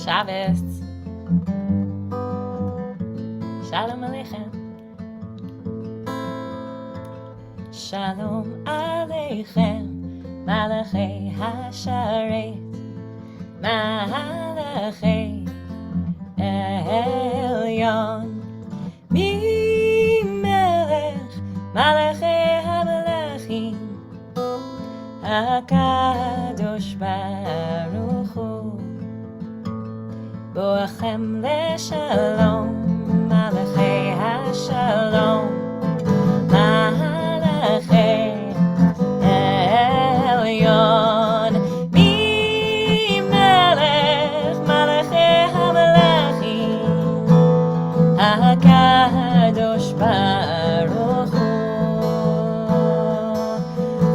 Shabbos. Shalom Aleichem. Shalom Aleichem, Malachei HaSharet, Malachei Elyon, Mimelech, Malachei HaMelachim, HaKadosh Baruch Hu, Boachem LeShalom, Malachei HaShalom, Malachei Elyon, Mimelech, Malachei HaMelachim, HaKadosh Baruch Hu.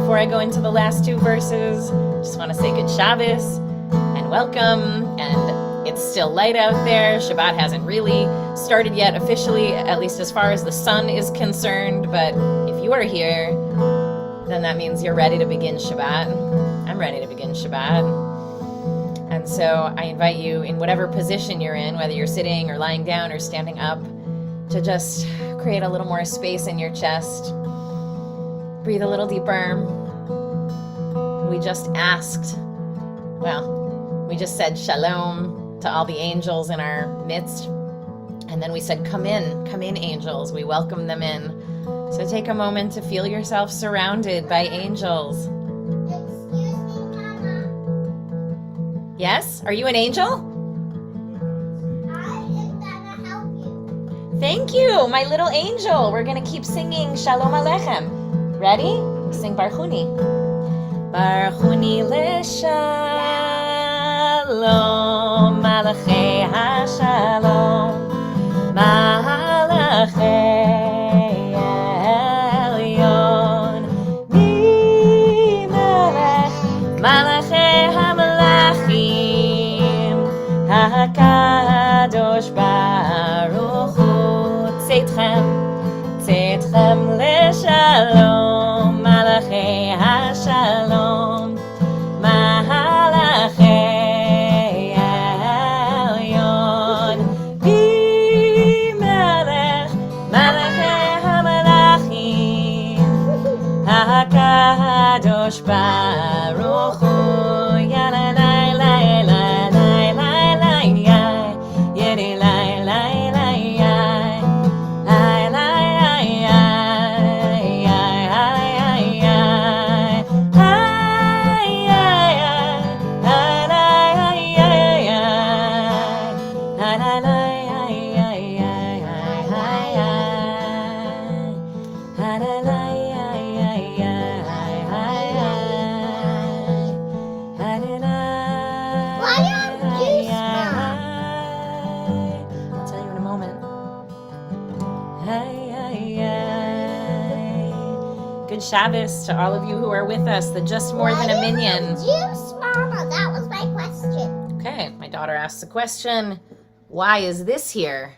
Before I go into the last two verses, just want to say good Shabbos and welcome. And it's still light out there. Shabbat hasn't really started yet officially, at least as far as the sun is concerned. But if you are here, then that means you're ready to begin Shabbat. I'm ready to begin Shabbat. And so I invite you, in whatever position you're in, whether you're sitting or lying down or standing up, to just create a little more space in your chest. Breathe a little deeper. We just said shalom to all the angels in our midst. And then we said, come in angels. We welcome them in. So take a moment to feel yourself surrounded by angels. Excuse me, Mama. Yes? Are you an angel? I am gonna help you. Thank you, my little angel. We're going to keep singing Shalom Aleichem. Ready? Sing Barchuni. Barchuni Leshalom, Malachei HaShalom, Malachei Elyon, Mimelech, Malachei HaMelachim, HaKadosh Baruch Hu. Tzedchem Leshalom, Malachei HaShalom, Malachei Elyon, Mimelech, Malachei HaMelachim, HaKadosh Baruch Hu. Ya la la la la la la la ya, yeri la la la ya, la la ya, ya ya ya, ya ya la la ya ya, la la la ya ya ya ya, la la la ya ya ya ya. Why don't you smile? I'll tell you in a moment. Good Shabbos to all of you who are with us, the Just More Than a Minion. Juice, Mama. That was my question. Okay, my daughter asks the question, why is this here?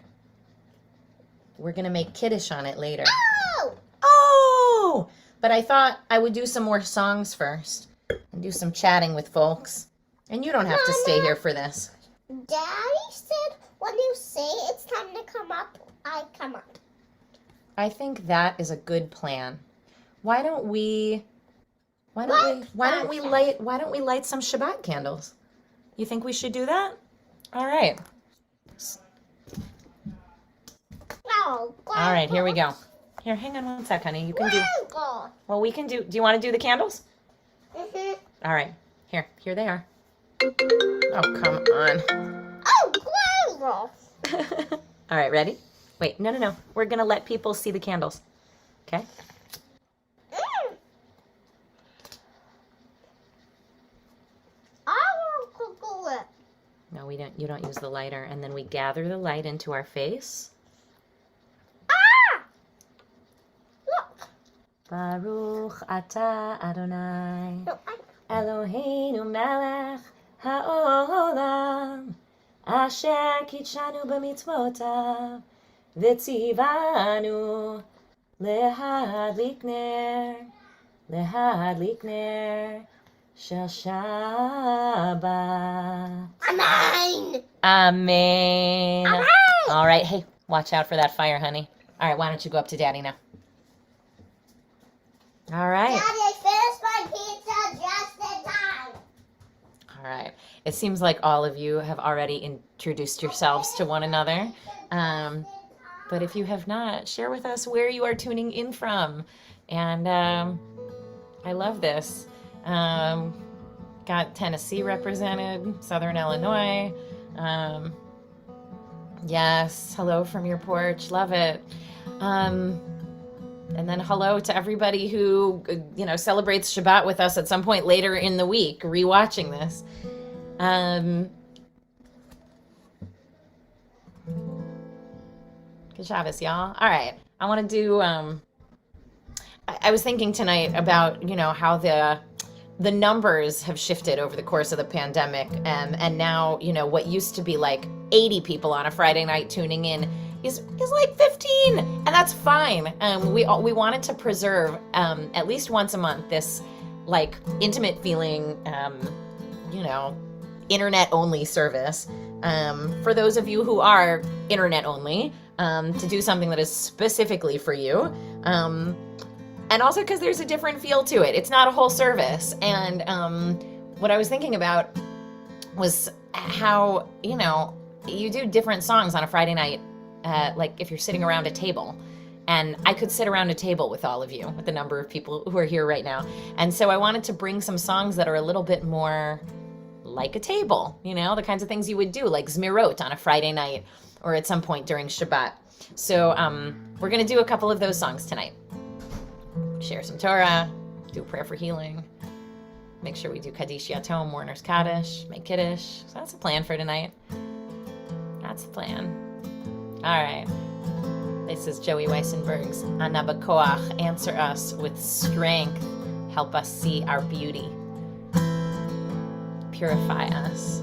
We're going to make Kiddush on it later. Oh! Oh! But I thought I would do some more songs first and do some chatting with folks. And you don't have to stay here for this. Daddy said when you say it's time to come up, I come up. I think that is a good plan. Why don't we light some Shabbat candles? You think we should do that? All right. No. All right, here we go. Here, hang on one sec, honey. You can do. Go. Well, we can do. Do you want to do the candles? Mhm. All right. Here they are. Oh, come on. Oh, Grandma. All right, ready? Wait, no. We're going to let people see the candles. Okay? I want to do it. No, we don't. You don't use the lighter. And then we gather the light into our face. Ah! Look. Baruch atah Adonai, No, Eloheinu melech haolam, asher kitshanu b'mitzvotav, v'tzivanu lehadlik ner shel Shabbat. Amen. Amen. All right. All right. Hey, watch out for that fire, honey. All right, why don't you go up to Daddy now? All right. Daddy, I finished my pizza just in time. All right. It seems like all of you have already introduced yourselves to one another. But if you have not, share with us where you are tuning in from. And I love this. Got Tennessee represented, Southern Illinois. Yes, hello from your porch. Love it. And then hello to everybody who, celebrates Shabbat with us at some point later in the week, rewatching this. Good Shabbos, y'all. All right. I want to do, I was thinking tonight about, how the numbers have shifted over the course of the pandemic. And now, what used to be like 80 people on a Friday night tuning in is like 15, and that's fine. We wanted to preserve at least once a month this like intimate feeling, internet only service for those of you who are internet only, to do something that is specifically for you, and also because there's a different feel to it. It's not a whole service, and what I was thinking about was how you do different songs on a Friday night. Like if you're sitting around a table, and I could sit around a table with all of you, with the number of people who are here right now. And so I wanted to bring some songs that are a little bit more like a table, the kinds of things you would do, like Zmirot on a Friday night or at some point during Shabbat. So we're going to do a couple of those songs tonight. Share some Torah, do a prayer for healing, make sure we do Kaddish Yatom, Mourner's Kaddish, make Kiddush. So that's the plan for tonight. That's the plan. All right. This is Joey Weissenberg's Ana B'Koach. Answer us with strength. Help us see our beauty. Purify us.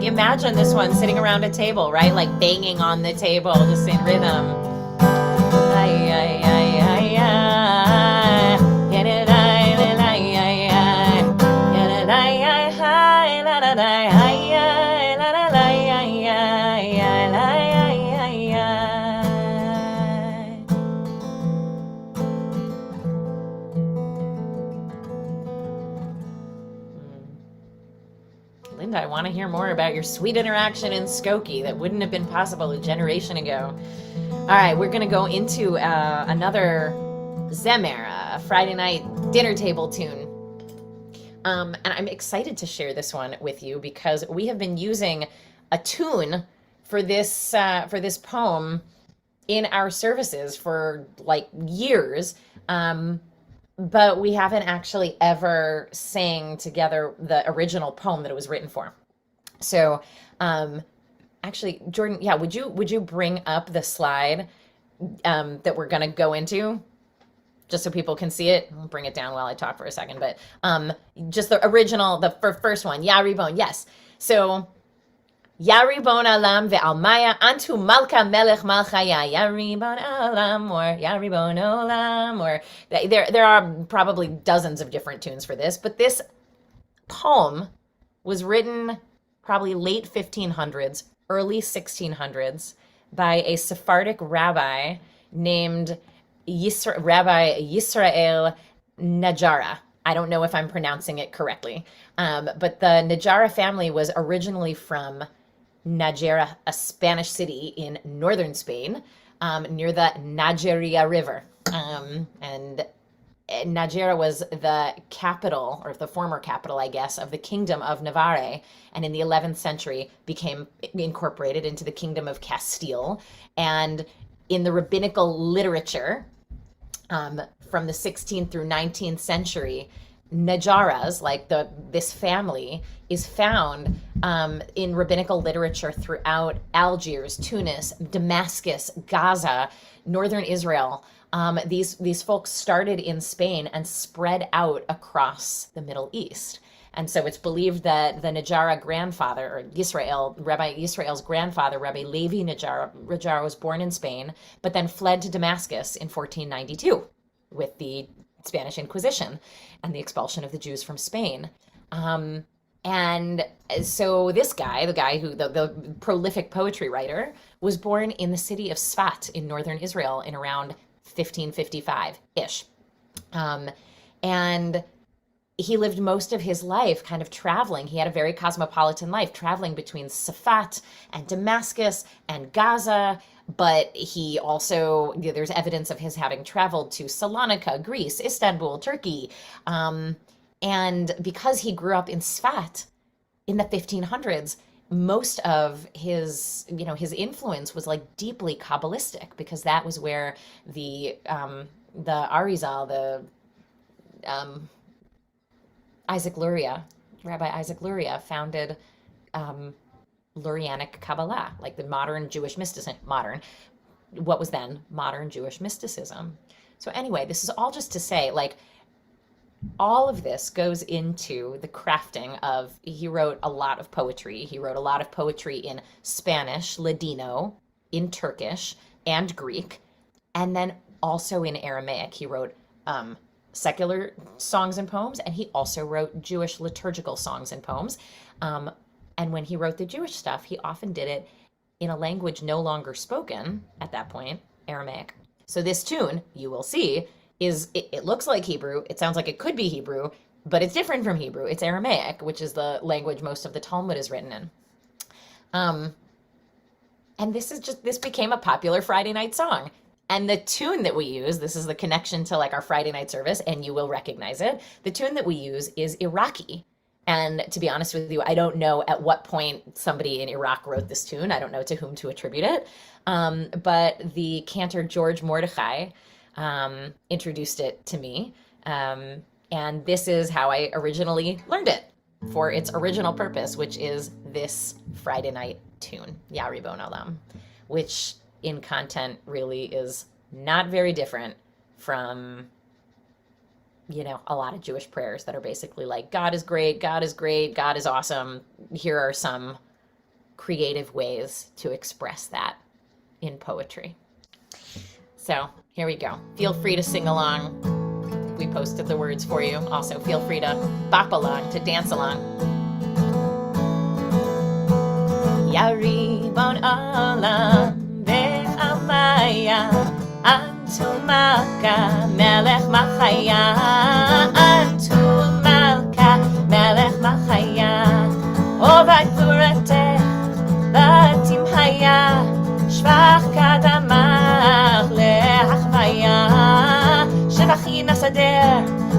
Imagine this one sitting around a table, right? Like banging on the table, just in rhythm. want to hear more about your sweet interaction in Skokie that wouldn't have been possible a generation ago. All right, we're going to go into another Zemer, a Friday night dinner table tune. And I'm excited to share this one with you because we have been using a tune for this poem in our services for like years. But we haven't actually ever sang together the original poem that it was written for. So, actually, Jordan, yeah, would you bring up the slide that we're gonna go into, just so people can see it? I'll bring it down while I talk for a second, but just the original, the first one, Yaribon, yes. So, Yaribon alam ve'almaya antu malka melech malchaya. Yaribon alam, or Yaribon olam, or there are probably dozens of different tunes for this, but this poem was written probably late 1500s, early 1600s by a Sephardic rabbi named Rabbi Yisrael Najara. I don't know if I'm pronouncing it correctly, but the Najara family was originally from Najera, a Spanish city in northern Spain, near the Najeria River. And Najera was the capital, or the former capital, I guess, of the kingdom of Navarre, and in the 11th century became incorporated into the kingdom of Castile. And in the rabbinical literature, from the 16th through 19th century, Najaras, like this family, is found in rabbinical literature throughout Algiers, Tunis, Damascus, Gaza, northern Israel. These folks started in Spain and spread out across the Middle East. And so it's believed that the Najara grandfather, or Rabbi Yisrael's grandfather, Rabbi Levi Najara, was born in Spain, but then fled to Damascus in 1492 with the Spanish Inquisition and the expulsion of the Jews from Spain. And so this guy, the prolific poetry writer, was born in the city of Sfat in northern Israel in around 1555-ish. And he lived most of his life kind of traveling. He had a very cosmopolitan life, traveling between Safat and Damascus and Gaza. But he also, there's evidence of his having traveled to Salonika, Greece, Istanbul, Turkey. And because he grew up in Sfat in the 1500s, most of his influence was like deeply Kabbalistic, because that was where the Arizal, Isaac Luria, Rabbi Isaac Luria, founded Lurianic Kabbalah, like the modern Jewish mysticism, what was then modern Jewish mysticism. So anyway, this is all just to say, like, all of this goes into the crafting of, he wrote a lot of poetry. He wrote a lot of poetry in Spanish, Ladino, in Turkish, and Greek, and then also in Aramaic. He wrote secular songs and poems, and he also wrote Jewish liturgical songs and poems. And when he wrote the Jewish stuff, he often did it in a language no longer spoken at that point, Aramaic. So this tune, you will see, it looks like Hebrew. It sounds like it could be Hebrew, but it's different from Hebrew. It's Aramaic, which is the language most of the Talmud is written in. And this became a popular Friday night song. And the tune that we use, this is the connection to like our Friday night service, and you will recognize it. The tune that we use is Iraqi. And to be honest with you, I don't know at what point somebody in Iraq wrote this tune. I don't know to whom to attribute it. But the cantor George Mordechai introduced it to me. And this is how I originally learned it for its original purpose, which is this Friday night tune, Yaribon Olam, which in content really is not very different from, a lot of Jewish prayers that are basically like, God is great, God is great, God is awesome. Here are some creative ways to express that in poetry. So here we go. Feel free to sing along. We posted the words for you. Also, feel free to bop along, to dance along. Yaribon olam ve'amaya antu malka melech machaya antu malka melech machaya ovad שבחין הסדר,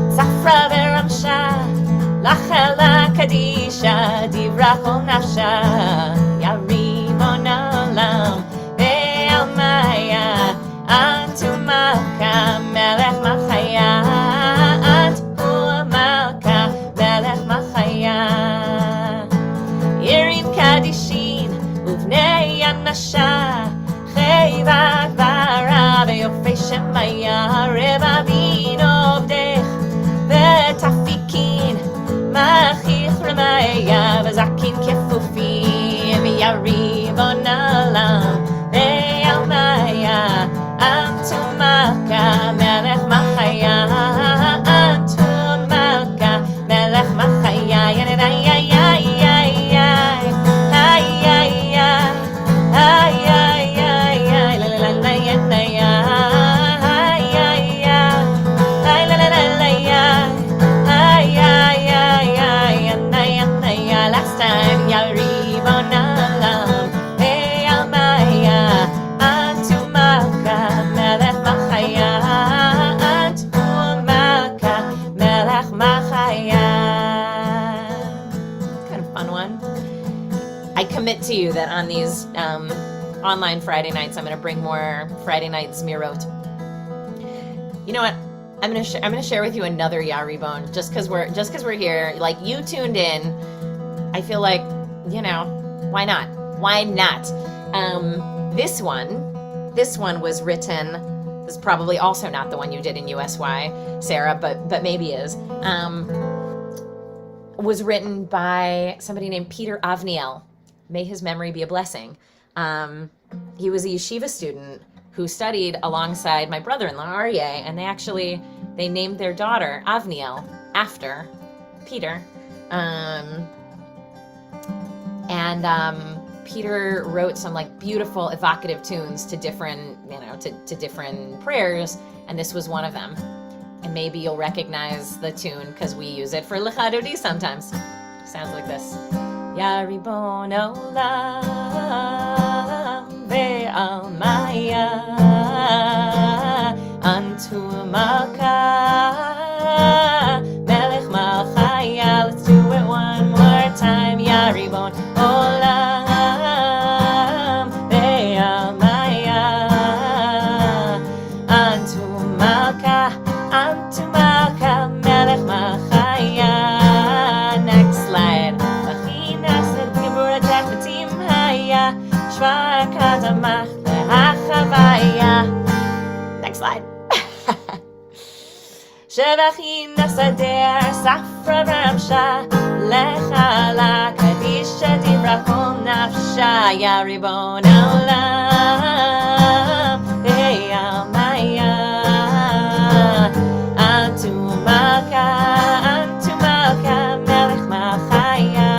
ספרה ורמשה, לחלה קדישה, דיברה כל נפשה, יריבון העולם, ועלמיה, אנטו מלכה, מלך מחיה, אנטו מלכה, מלך מחיה. עירים קדישין, ובני אנשה, חייבת ברא ויופי שמיה, רבבין עובדך ותפיקין, מכיך רמיה וזקין כפופים, יריבון העולם ועלמיה, אנטו מלכה מלך מחיה, אנטו מלכה מלך מחיה, commit to you that on these online Friday nights, I'm going to bring more Friday night Zmirot. You know what? I'm going to share with you another Yaribon just because we're here. Like, you tuned in. I feel like, you know, why not? Why not? This one was written. This is probably also not the one you did in USY, Sarah, but maybe is. Was written by somebody named Peter Avniel. May his memory be a blessing. He was a yeshiva student who studied alongside my brother-in-law, Aryeh, and they named their daughter Avniel after Peter. Peter wrote some like beautiful evocative tunes to different, to different prayers, and this was one of them. And maybe you'll recognize the tune because we use it for L'chadodi sometimes. Sounds like this. Ya Ribon Olam ve'almaya Antu Malka Melech Malchaya. Let's do it one more time. Ya Ribon Olam ve'almaya Antu Malka Melech Malchaya. Next slide. Next slide. שבחין הסדר ספרה ורמשה לחלה קדישה דיברה כל נפשה יא ריבון העולם ועלמיה אנטו מלכה מלך מחיה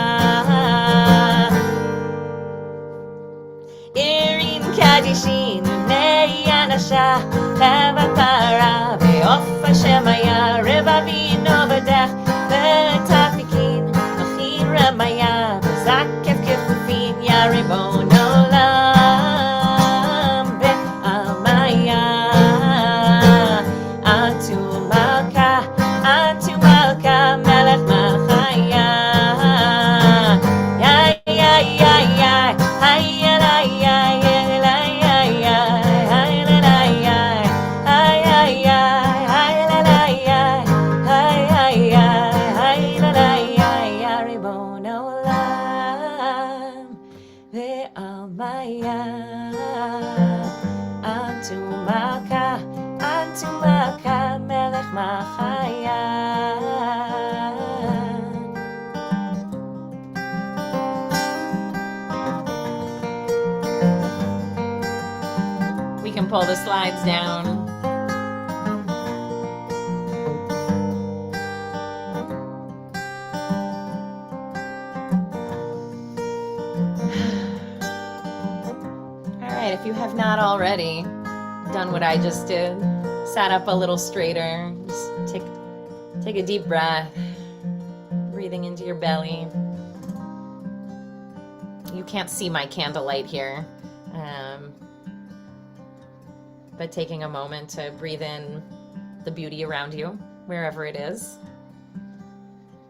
קדישין ובני אנשה חבת פרה ואופה שמיה רבבין עובדך ותפיקין מכין רמיה וזקף כפופין יא ריבון עולם ועלמיה אנטו מלכה מלך מחיה We can pull the slides down. All right, if you have not already done what I just did, sat up a little straighter, just take a deep breath, breathing into your belly. You can't see my candlelight here. But taking a moment to breathe in the beauty around you, wherever it is.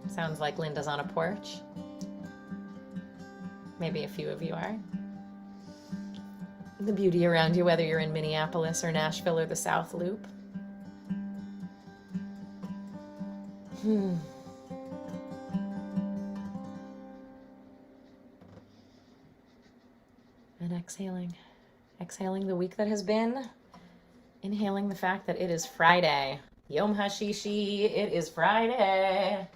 Sounds like Linda's on a porch. Maybe a few of you are. The beauty around you, whether you're in Minneapolis or Nashville or the South Loop. And exhaling. Exhaling the week that has been. Inhaling the fact that it is Friday. Yom HaShishi, it is Friday.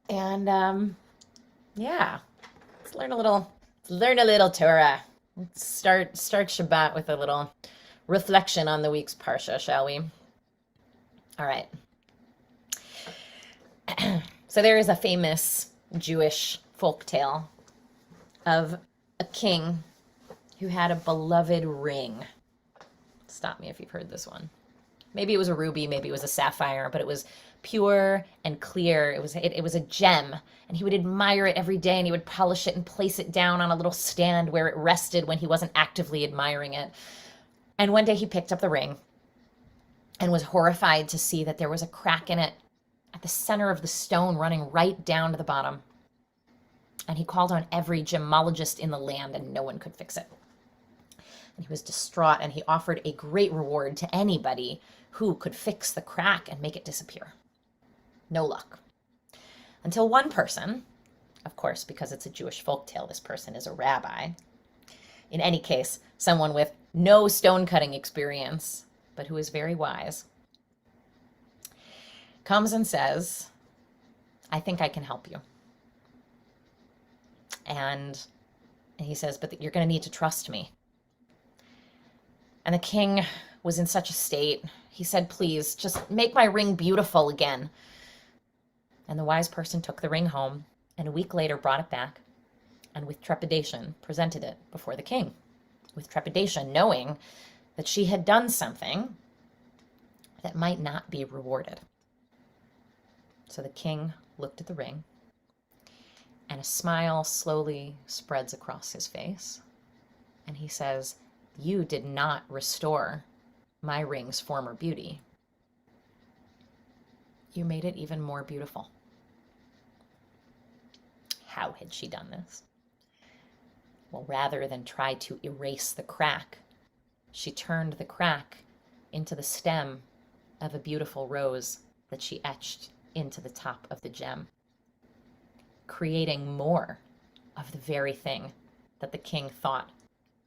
And yeah, let's learn a little Torah. Let's start Shabbat with a little reflection on the week's parsha, shall we? All right. So there is a famous Jewish folktale of a king who had a beloved ring. Stop me if you've heard this one. Maybe it was a ruby, maybe it was a sapphire, but it was pure and clear. It was a gem, and he would admire it every day, and he would polish it and place it down on a little stand where it rested when he wasn't actively admiring it. And one day he picked up the ring and was horrified to see that there was a crack in it at the center of the stone running right down to the bottom. And he called on every gemologist in the land, and no one could fix it. And he was distraught, and he offered a great reward to anybody who could fix the crack and make it disappear. No luck. Until one person, of course, because it's a Jewish folktale, this person is a rabbi. In any case, someone with no stone cutting experience, but who is very wise, comes and says, I think I can help you. And he says, but you're going to need to trust me. And the king was in such a state. He said, please, just make my ring beautiful again. And the wise person took the ring home, and a week later brought it back, and with trepidation presented it before the king. With trepidation, knowing that she had done something that might not be rewarded. So the king looked at the ring, and a smile slowly spreads across his face. And he says, you did not restore my ring's former beauty. You made it even more beautiful. How had she done this? Well, rather than try to erase the crack, she turned the crack into the stem of a beautiful rose that she etched into the top of the gem, creating more of the very thing that the king thought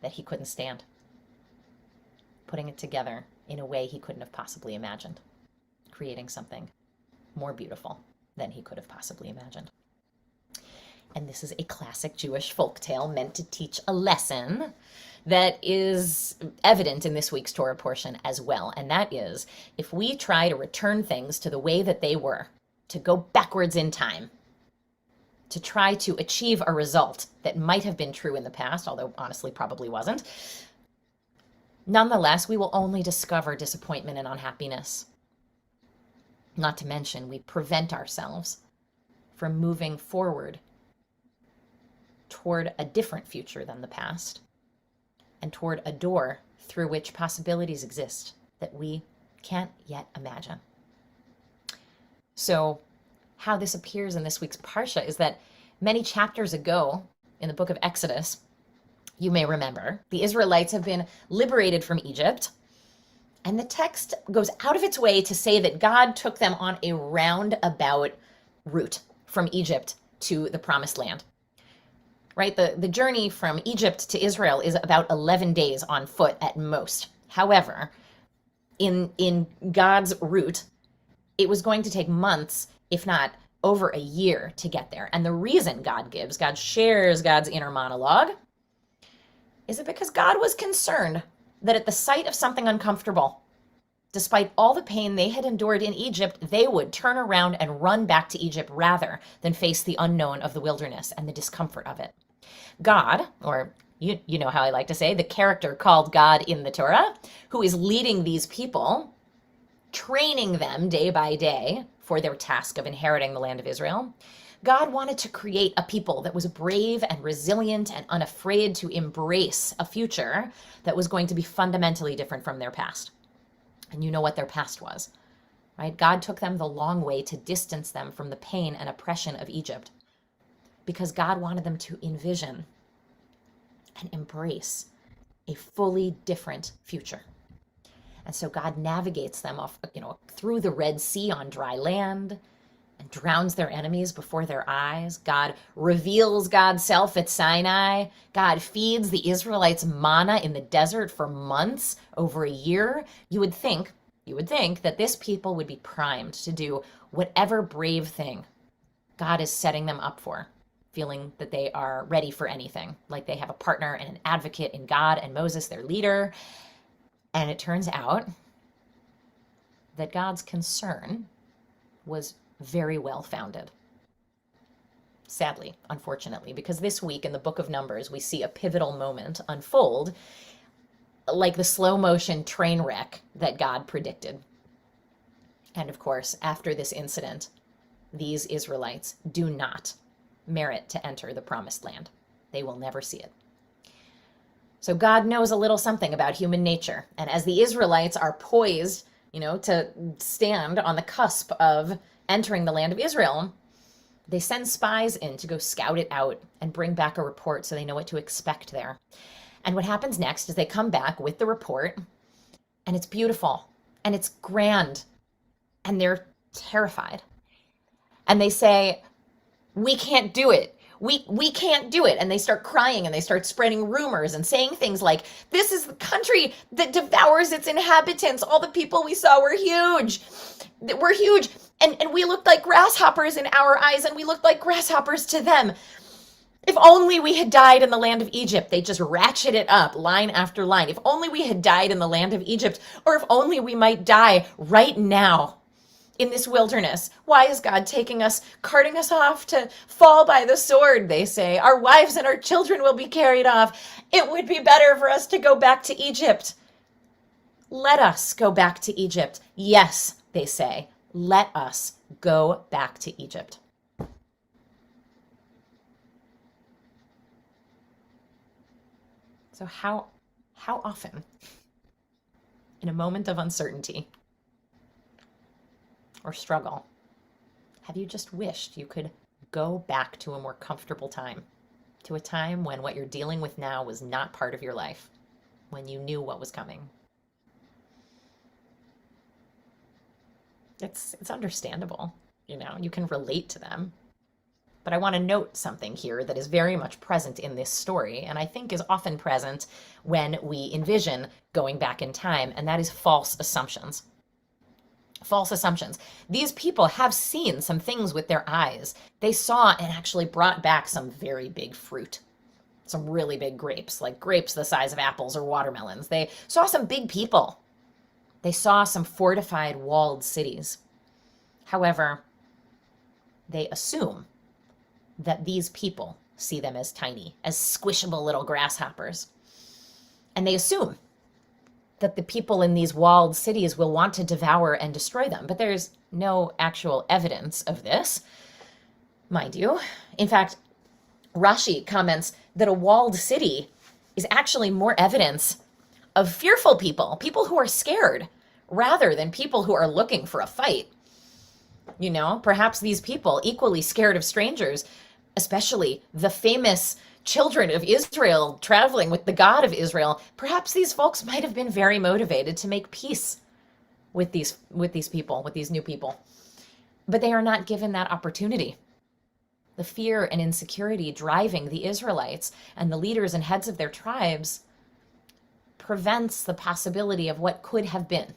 that he couldn't stand, putting it together in a way he couldn't have possibly imagined, creating something more beautiful than he could have possibly imagined. And this is a classic Jewish folktale meant to teach a lesson that is evident in this week's Torah portion as well. And that is, if we try to return things to the way that they were, to go backwards in time, to try to achieve a result that might have been true in the past, although honestly probably wasn't, nonetheless, we will only discover disappointment and unhappiness. Not to mention, we prevent ourselves from moving forward toward a different future than the past, and toward a door through which possibilities exist that we can't yet imagine. So how this appears in this week's Parsha is that many chapters ago in the book of Exodus, you may remember, the Israelites have been liberated from Egypt, and the text goes out of its way to say that God took them on a roundabout route from Egypt to the Promised Land. Right? The journey from Egypt to Israel is about 11 days on foot at most. However, in God's route, it was going to take months, if not over a year, to get there. And the reason God shares God's inner monologue, is it because God was concerned that at the sight of something uncomfortable, despite all the pain they had endured in Egypt, they would turn around and run back to Egypt rather than face the unknown of the wilderness and the discomfort of it. God, or you know how I like to say, the character called God in the Torah, who is leading these people, training them day by day for their task of inheriting the land of Israel, God wanted to create a people that was brave and resilient and unafraid to embrace a future that was going to be fundamentally different from their past. And you know what their past was, right? God took them the long way to distance them from the pain and oppression of Egypt because God wanted them to envision and embrace a fully different future. And so God navigates them off, through the Red Sea on dry land and drowns their enemies before their eyes. God reveals God's self at Sinai. God feeds the Israelites manna in the desert for months, over a year. You would think that this people would be primed to do whatever brave thing God is setting them up for, feeling that they are ready for anything, like they have a partner and an advocate in God and Moses, their leader. And it turns out that God's concern was very well founded. Sadly, unfortunately, because this week in the book of Numbers, we see a pivotal moment unfold like the slow motion train wreck that God predicted. And of course, after this incident, these Israelites do not merit to enter the promised land. They will never see it. So God knows a little something about human nature. And as the Israelites are poised, to stand on the cusp of entering the land of Israel, they send spies in to go scout it out and bring back a report so they know what to expect there. And what happens next is they come back with the report, and it's beautiful, and it's grand, and they're terrified. And they say, we can't do it. We can't do it. And they start crying and they start spreading rumors and saying things like, this is the country that devours its inhabitants. All the people we saw were huge. We're huge. And we looked like grasshoppers in our eyes, and we looked like grasshoppers to them. If only we had died in the land of Egypt. They just ratchet it up line after line. If only we had died in the land of Egypt, or if only we might die right now in this wilderness. Why is God taking us, carting us off to fall by the sword, they say. Our wives and our children will be carried off. It would be better for us to go back to Egypt. Let us go back to Egypt. Yes, they say, let us go back to Egypt. So how often, in a moment of uncertainty or struggle, have you just wished you could go back to a more comfortable time, to a time when what you're dealing with now was not part of your life, when you knew what was coming? It's understandable, you can relate to them. But I want to note something here that is very much present in this story, and I think is often present when we envision going back in time, and that is false assumptions. False assumptions. These people have seen some things with their eyes. They saw and actually brought back some very big fruit, some really big grapes, like grapes the size of apples or watermelons. They saw some big people. They saw some fortified, walled cities. However, they assume that these people see them as tiny, as squishable little grasshoppers. And they assume that the people in these walled cities will want to devour and destroy them. But there's no actual evidence of this, mind you. In fact, Rashi comments that a walled city is actually more evidence of fearful people, people who are scared, rather than people who are looking for a fight. Perhaps these people, equally scared of strangers, especially the famous children of Israel traveling with the God of Israel, perhaps these folks might have been very motivated to make peace with these people, with these new people. But they are not given that opportunity. The fear and insecurity driving the Israelites and the leaders and heads of their tribes prevents the possibility of what could have been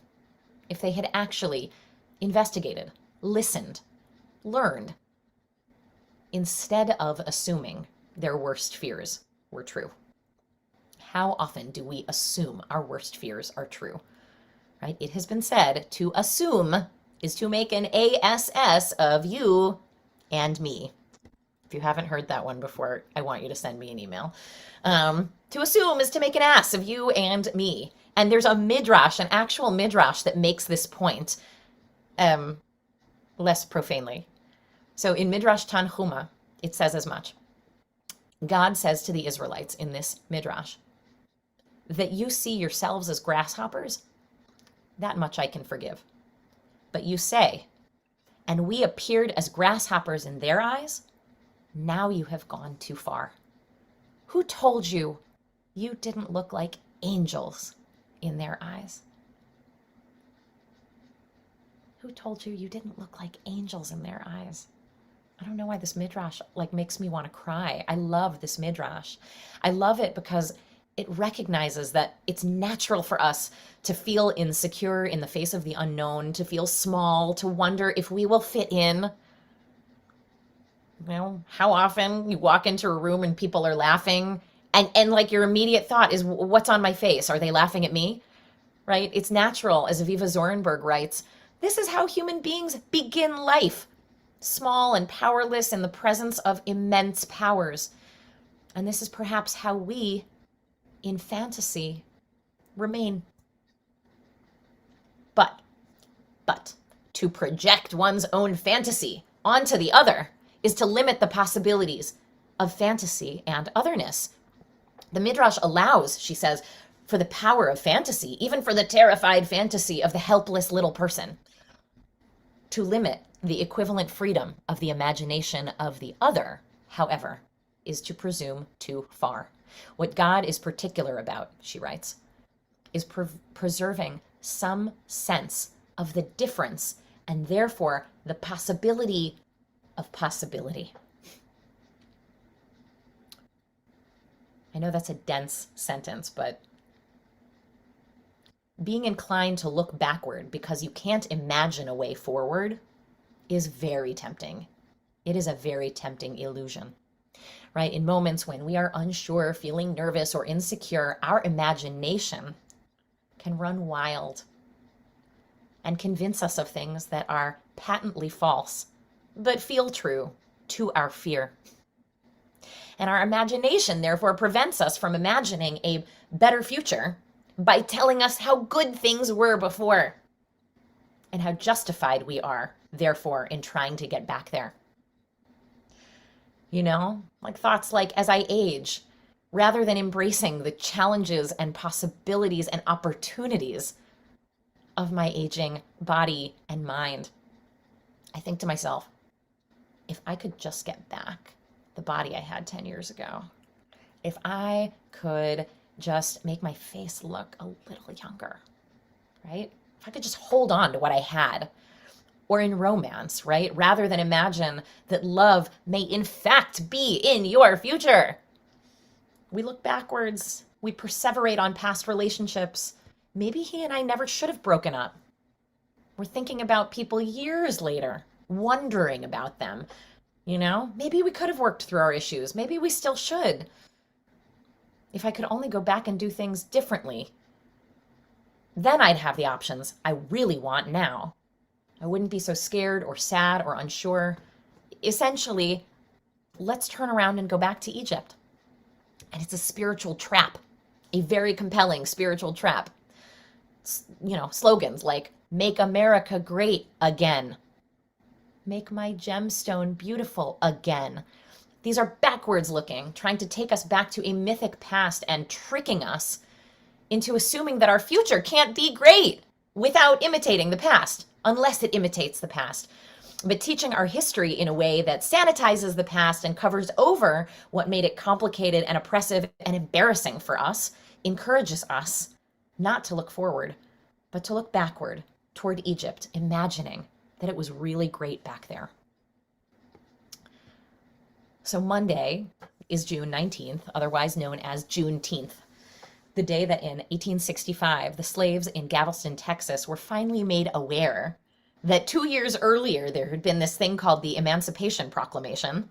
if they had actually investigated, listened, learned, instead of assuming their worst fears were true. How often do we assume our worst fears are true? Right? It has been said to assume is to make an ASS of you and me. If you haven't heard that one before, I want you to send me an email. To assume is to make an ass of you and me. And there's a midrash, an actual midrash that makes this point less profanely. So in Midrash Tanhuma, it says as much. God says to the Israelites in this midrash that you see yourselves as grasshoppers. that much I can forgive. But you say, and we appeared as grasshoppers in their eyes, now you have gone too far. Who told you you didn't look like angels in their eyes? Who told you you didn't look like angels in their eyes? I don't know why this midrash makes me want to cry. I love this midrash. I love it because it recognizes that it's natural for us to feel insecure in the face of the unknown, to feel small, to wonder if we will fit in. How often you walk into a room and people are laughing and like your immediate thought is, what's on my face? Are they laughing at me? Right? It's natural, as Aviva Zornberg writes, this is how human beings begin life, small and powerless in the presence of immense powers. And this is perhaps how we, in fantasy, remain. But to project one's own fantasy onto the other is to limit the possibilities of fantasy and otherness. The Midrash allows, she says, for the power of fantasy, even for the terrified fantasy of the helpless little person. To limit the equivalent freedom of the imagination of the other, however, is to presume too far. What God is particular about, she writes, is preserving some sense of the difference and therefore the possibility of possibility. I know that's a dense sentence, but being inclined to look backward because you can't imagine a way forward is very tempting. It is a very tempting illusion, right? In moments when we are unsure, feeling nervous or insecure, our imagination can run wild and convince us of things that are patently false, but feel true to our fear. And our imagination, therefore, prevents us from imagining a better future by telling us how good things were before and how justified we are, therefore, in trying to get back there. Thoughts like, as I age, rather than embracing the challenges and possibilities and opportunities of my aging body and mind, I think to myself, if I could just get back the body I had 10 years ago, if I could just make my face look a little younger, right? If I could just hold on to what I had. Or in romance, right? Rather than imagine that love may in fact be in your future. We look backwards, we perseverate on past relationships. Maybe he and I never should have broken up. We're thinking about people years later, wondering about them. Maybe we could have worked through our issues. Maybe we still should. If I could only go back and do things differently, then I'd have the options I really want now. I wouldn't be so scared or sad or unsure. Essentially, let's turn around and go back to Egypt. And it's a spiritual trap, a very compelling spiritual trap. Slogans like, make America great again. Make my gemstone beautiful again. These are backwards looking, trying to take us back to a mythic past and tricking us into assuming that our future can't be great without imitating the past, unless it imitates the past. But teaching our history in a way that sanitizes the past and covers over what made it complicated and oppressive and embarrassing for us encourages us not to look forward, but to look backward toward Egypt, imagining that it was really great back there. So Monday is June 19th, otherwise known as Juneteenth, the day that in 1865, the slaves in Galveston, Texas, were finally made aware that 2 years earlier there had been this thing called the Emancipation Proclamation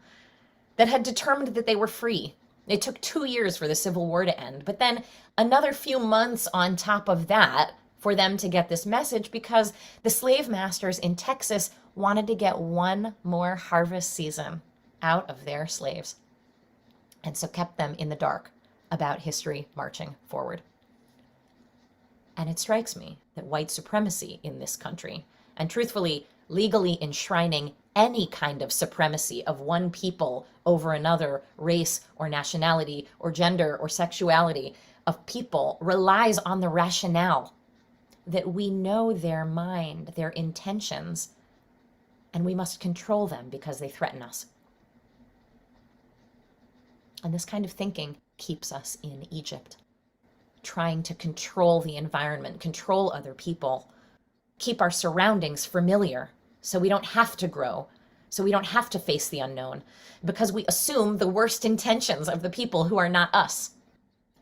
that had determined that they were free. It took 2 years for the Civil War to end, but then another few months on top of that for them to get this message because the slave masters in Texas wanted to get one more harvest season out of their slaves, and so kept them in the dark about history marching forward. And it strikes me that white supremacy in this country, and truthfully, legally enshrining any kind of supremacy of one people over another race or nationality or gender or sexuality of people, relies on the rationale that we know their mind, their intentions, and we must control them because they threaten us. And this kind of thinking keeps us in Egypt, trying to control the environment, control other people, keep our surroundings familiar so we don't have to grow, so we don't have to face the unknown, because we assume the worst intentions of the people who are not us.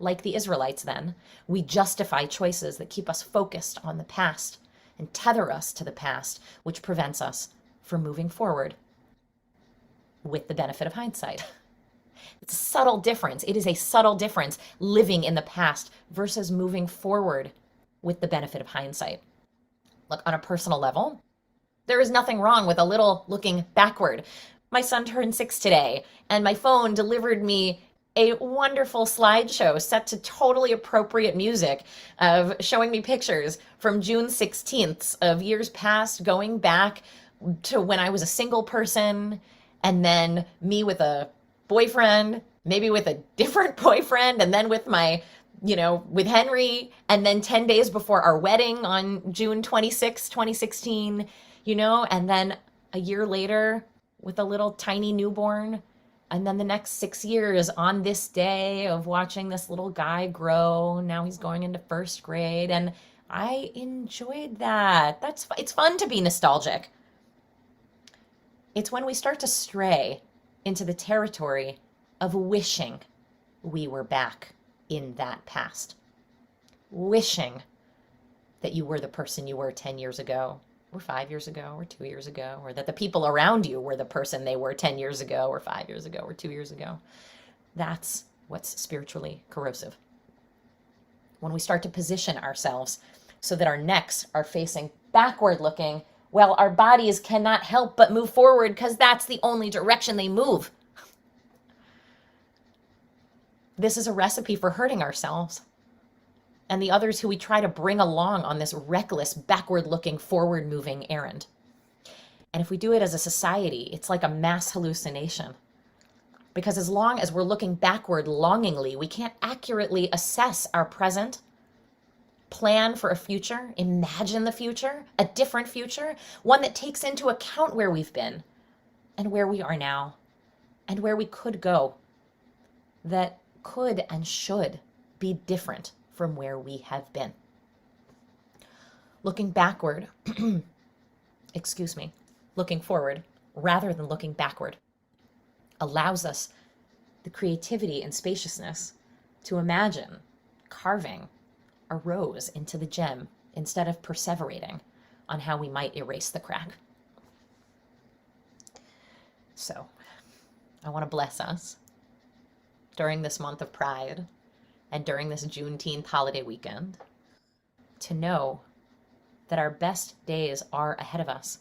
Like the Israelites then, we justify choices that keep us focused on the past and tether us to the past, which prevents us from moving forward with the benefit of hindsight. It's a subtle difference. It is a subtle difference living in the past versus moving forward with the benefit of hindsight. Look, on a personal level, there is nothing wrong with a little looking backward. My son turned 6 today, and my phone delivered me a wonderful slideshow set to totally appropriate music of showing me pictures from June 16th of years past, going back to when I was a single person, and then me with a boyfriend, maybe with a different boyfriend, and then with my, with Henry, and then 10 days before our wedding on June 26, 2016, and then a year later with a little tiny newborn, and then the next 6 years on this day of watching this little guy grow. Now he's going into first grade, and I enjoyed that. It's fun to be nostalgic. It's when we start to stray into the territory of wishing we were back in that past. Wishing that you were the person you were 10 years ago, or 5 years ago, or 2 years ago, or that the people around you were the person they were 10 years ago, or 5 years ago, or 2 years ago. That's what's spiritually corrosive. When we start to position ourselves so that our necks are facing backward looking, well, our bodies cannot help but move forward because that's the only direction they move. This is a recipe for hurting ourselves and the others who we try to bring along on this reckless, backward-looking, forward-moving errand. And if we do it as a society, it's like a mass hallucination. Because as long as we're looking backward longingly, we can't accurately assess our present, plan for a future, imagine the future, a different future, one that takes into account where we've been and where we are now and where we could go, that could and should be different from where we have been. Looking backward, looking forward rather than looking backward allows us the creativity and spaciousness to imagine carving a rose into the gem instead of perseverating on how we might erase the crack. So, I want to bless us during this month of Pride and during this Juneteenth holiday weekend to know that our best days are ahead of us,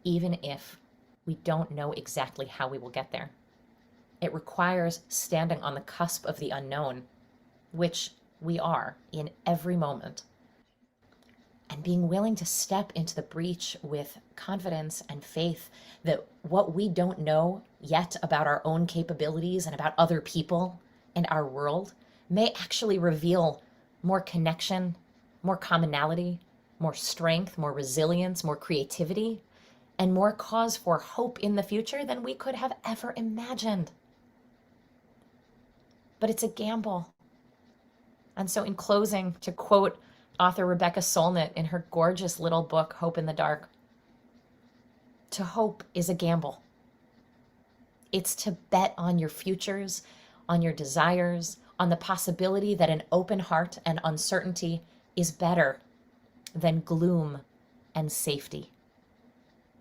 even if we don't know exactly how we will get there. It requires standing on the cusp of the unknown, which we are in every moment, and being willing to step into the breach with confidence and faith that what we don't know yet about our own capabilities and about other people and our world may actually reveal more connection, more commonality, more strength, more resilience, more creativity, and more cause for hope in the future than we could have ever imagined. But it's a gamble. And so in closing, to quote author Rebecca Solnit in her gorgeous little book, Hope in the Dark, to hope is a gamble. It's to bet on your futures, on your desires, on the possibility that an open heart and uncertainty is better than gloom and safety.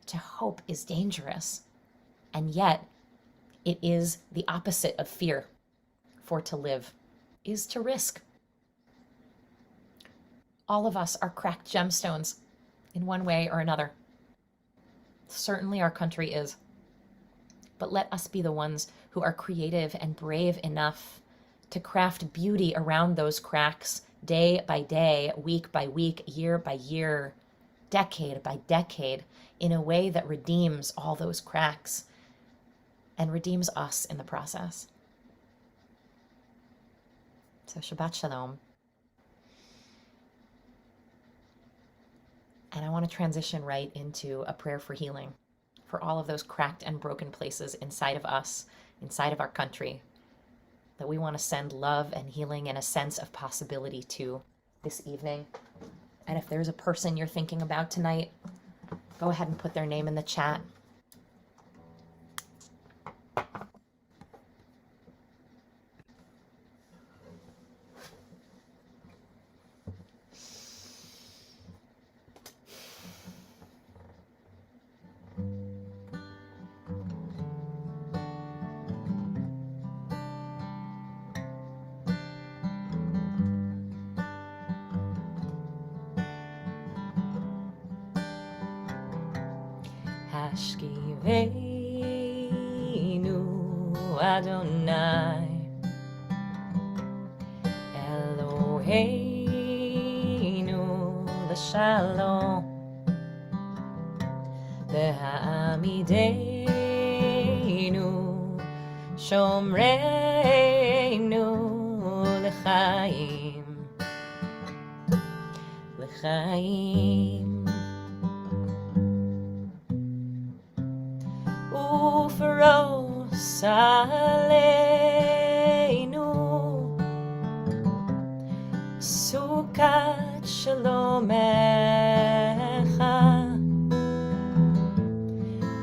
To hope is dangerous, and yet it is the opposite of fear. For to live is to risk. All of us are cracked gemstones in one way or another. Certainly our country is. But let us be the ones who are creative and brave enough to craft beauty around those cracks day by day, week by week, year by year, decade by decade, in a way that redeems all those cracks and redeems us in the process. So Shabbat Shalom. And I want to transition right into a prayer for healing for all of those cracked and broken places inside of us, inside of our country, that we want to send love and healing and a sense of possibility to this evening. And if there's a person you're thinking about tonight, go ahead and put their name in the chat. Hashkivenu Adonai Eloheinu l'shalom V'ha'amideinu shomreinu l'chaim Ufaros aleinu Sukat shalomecha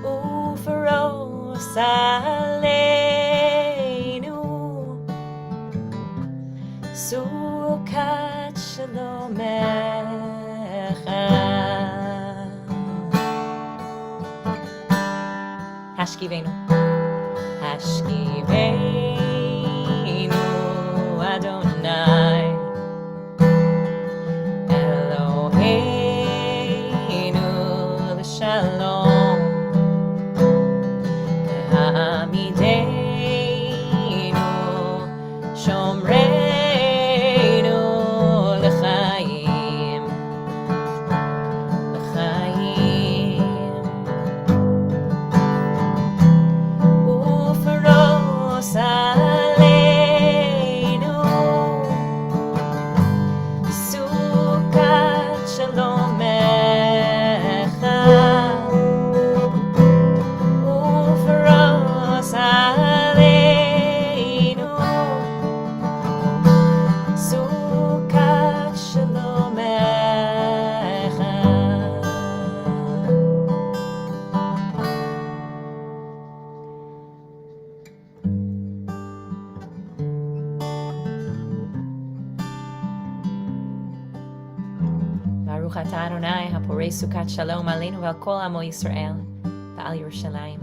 Ufaros aleinu Sukat shalomecha Hashkivenu, Hashkivenu Adonai Eloheinu l'shalom Ha'amideinu shomreinu l'chaim Aleinu Sukat shalomecha Ufaros aleinu Sukat shalomecha Baruch atah Adonai haporei sukat shalom aleinu ve'al kol amo Yisrael ve'al Yerushalayim.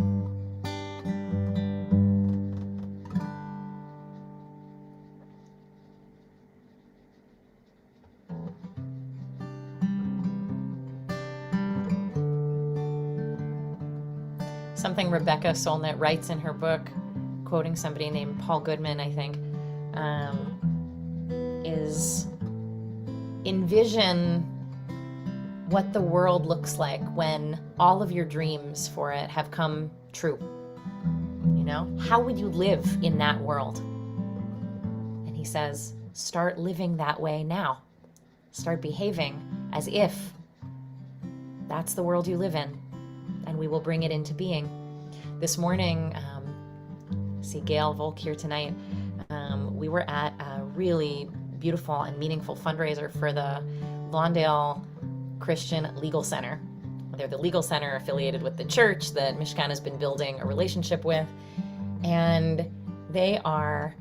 Something Rebecca Solnit writes in her book, quoting somebody named Paul Goodman, I think, is envision what the world looks like when all of your dreams for it have come true. You know, how would you live in that world? And he says, start living that way now. Start behaving as if that's the world you live in, and we will bring it into being. This morning, see Gail Volk here tonight, we were at a really beautiful and meaningful fundraiser for the Lawndale Christian Legal Center. They're the legal center affiliated with the church that Mishkan has been building a relationship with, and they are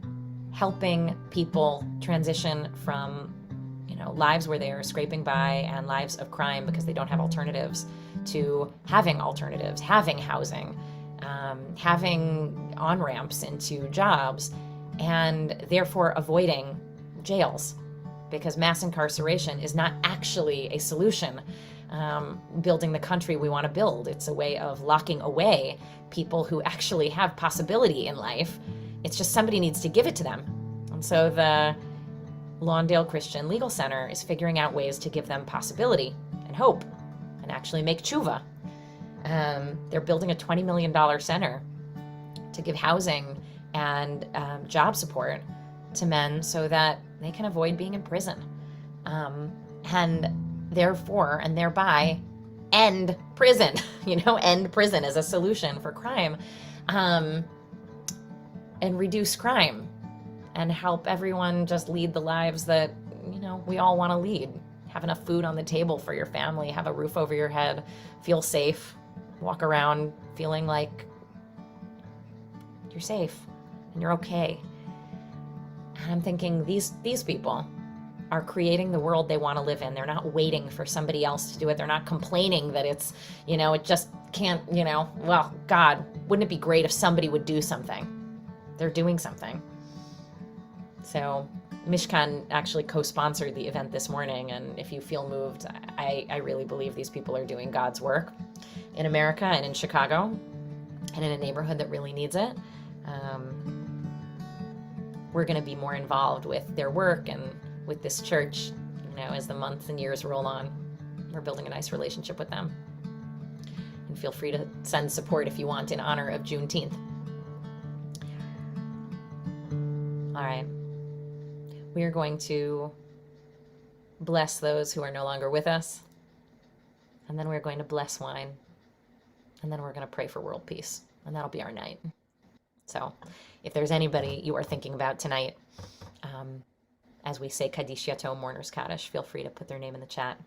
helping people transition from lives where they are scraping by and lives of crime because they don't have alternatives to having alternatives, having housing, having on-ramps into jobs, and therefore avoiding jails, because mass incarceration is not actually a solution. Building the country we want to build, it's a way of locking away people who actually have possibility in life. It's just somebody needs to give it to them. And so the Lawndale Christian Legal Center is figuring out ways to give them possibility and hope and actually make tshuva. They're building a $20 million center to give housing and job support to men so that they can avoid being in prison. And therefore and thereby end prison, end prison as a solution for crime, and reduce crime and help everyone just lead the lives that, we all want to lead. Have enough food on the table for your family, have a roof over your head, feel safe, walk around feeling like you're safe and you're okay. And I'm thinking these people are creating the world they want to live in. They're not waiting for somebody else to do it. They're not complaining that it's, it just can't, well, God, wouldn't it be great if somebody would do something? They're doing something. So Mishkan actually co-sponsored the event this morning, and if you feel moved, I really believe these people are doing God's work in America and in Chicago and in a neighborhood that really needs it. We're going to be more involved with their work and with this church, as the months and years roll on. We're building a nice relationship with them. And feel free to send support if you want in honor of Juneteenth. All right. We are going to bless those who are no longer with us. And then we're going to bless wine. And then we're going to pray for world peace. And that'll be our night. So if there's anybody you are thinking about tonight, as we say Kaddish Yatom, Mourner's Kaddish, feel free to put their name in the chat.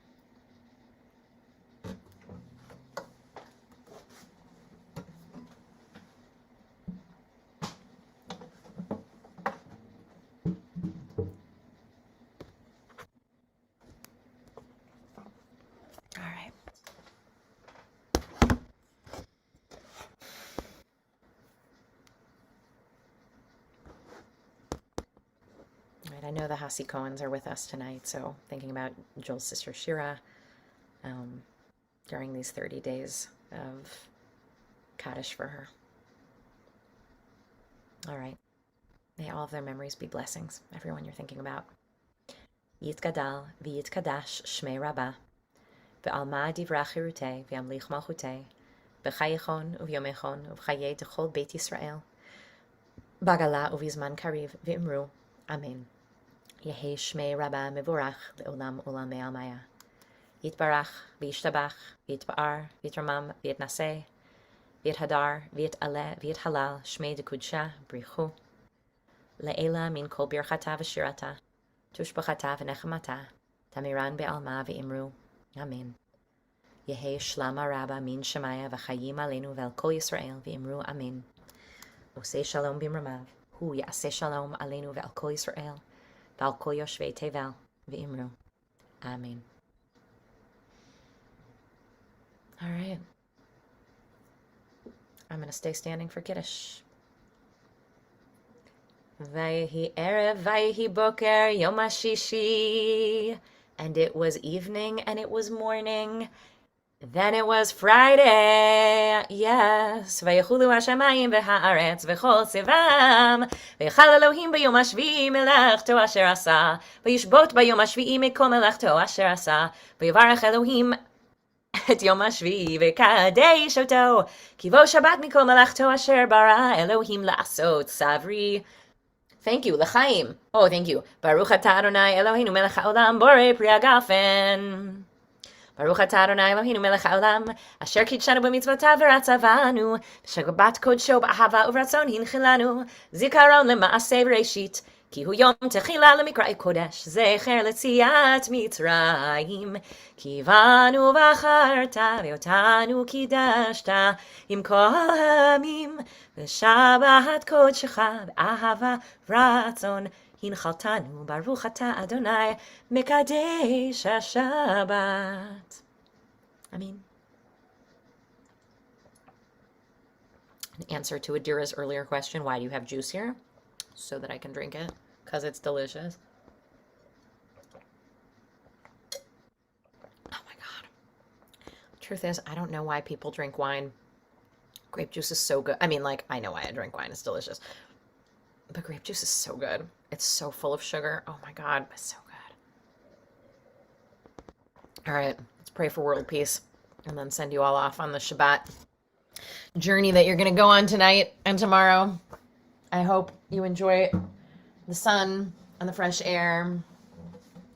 I know the Hasi Cohens are with us tonight, so thinking about Joel's sister Shira during these 30 days of Kaddish for her. All right. May all of their memories be blessings, everyone you're thinking about. Yitgadal v'yitkadash shmei Rabbah v'alma divra chirutei v'yamlich malchutei b'chayechon uvyomechon uv'chayei d'chol Beit Yisrael bagala uvizman kariv v'imru Amen. Yehi Shmei Rabbah Mevorach Le'olam Olamei Almaya. Yitbarach v'yishtabach v'yitba'ar v'yitramam v'yitnaseh v'yithadar v'yit'aleh v'yithalal Shmei Dekudsha Brichu Le'ela min kol birchata v'shirata tushbachata v'nechamata tamiran be'alma v'imru Amen. Yehi Shlama Rabbah min Shemaya v'chayim aleinu ve'al kol Yisrael v'imru Amen. Osei Shalom b'mramav hu ya'aseh Shalom aleinu ve'al kol Yisrael Val kol yoshvei tevel v'imru. Amen. All right. I'm going to stay standing for Kiddush. Vayehi erev, vayehi boker, yom hashishi. And it was evening, and it was morning. Then it was Friday, yes. Vayechulu hashamayim v'haaretz v'chol tzivam v'yechal Elohim b'yom hashvi'i melechto asher asa v'yishbot b'yom hashvi'i mikol melechto asher asa v'yivarech Elohim et yom hashvi'i v'kadesh oto ki vo Shabbat mikol melechto asher bara Elohim la'asot savri. Thank you, l'chaim. Oh, thank you. Baruch atah Adonai Eloheinu melech ha'olam borei pri hagafen. Baruch atah Adonai Eloheinu melech haolam, asher kitshanu b'mitzvotav v'ratzavanu, v'shabat kodsho b'ahava uvratzon hinchilanu, zikaron lema'aseh v'reishit, ki hu yom techila lemikra kodesh, zecher letziat mitzrayim, ki vanu v'acharta, v'yotanu kidashta, im kol hamim, v'shabat kodshecha, v'ahava v'ratzon, Hinchaltanu Baruch Atah Adonai Mekadesh HaShabbat. Amen. An answer to Adira's earlier question, why do you have juice here? So that I can drink it, because it's delicious. Oh my God. Truth is, I don't know why people drink wine. Grape juice is so good. I mean, I know why I drink wine. It's delicious. But grape juice is so good. It's so full of sugar. Oh my God, it's so good. All right, let's pray for world peace and then send you all off on the Shabbat journey that you're going to go on tonight and tomorrow. I hope you enjoy the sun and the fresh air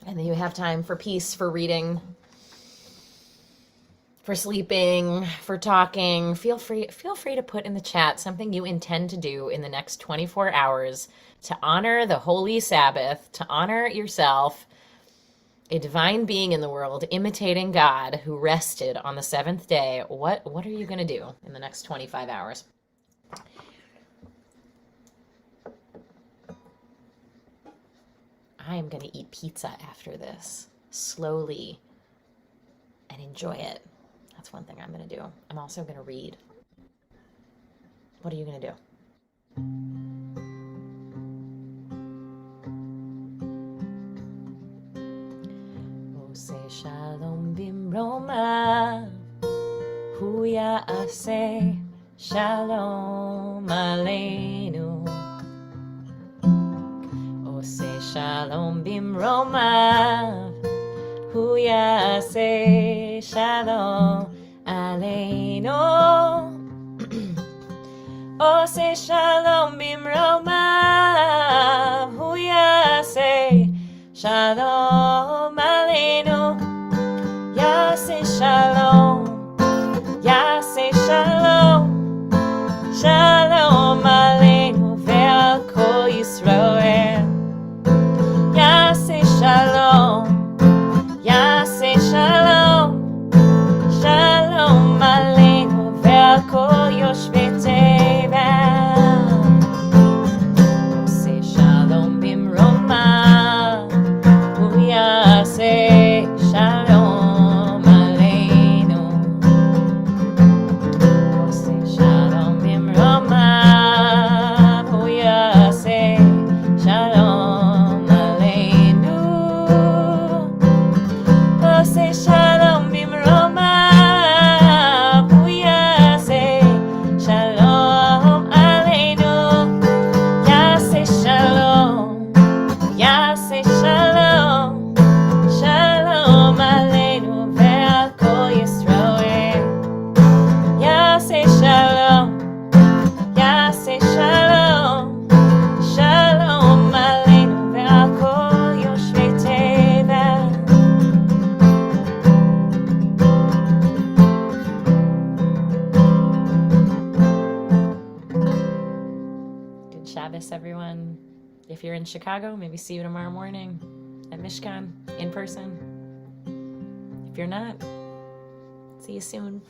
and that you have time for peace, for reading, for sleeping, for talking. Feel free to put in the chat something you intend to do in the next 24 hours to honor the holy Sabbath, to honor yourself, a divine being in the world, imitating God who rested on the seventh day. What are you going to do in the next 25 hours? I am going to eat pizza after this, slowly, and enjoy it. That's one thing I'm going to do. I'm also going to read. What are you going to do? Say shalom bimroma, hu ya'aseh shalom aleinu. Say shalom bimroma, hu ya'aseh shalom aleinu. Say shalom bimroma, hu ya'aseh shalom aleinu. Ya'aseh shalom, ya'aseh shalom, shalom aleinu ve'al kol Yisrael. Ya'aseh shalom, ya'aseh shalom, shalom aleinu ve'al kol yoshvei tevel. Say shalom bimroma, hu ya'aseh shalom aleinu. Say shalom bimroma, hu ya'aseh shalom aleinu. Say shalom bimroma, hu ya'aseh shalom aleinu. Ya'aseh shalom, ya'aseh shalom, shalom aleinu ve'al kol Yisrael. Ya'aseh shalom, ya'aseh shalom, shalom aleinu ve'al kol yoshvei tevel. Good Shabbos, everyone. If you're in Chicago, maybe see you tomorrow morning at Mishkan in person. If you're not, see you soon.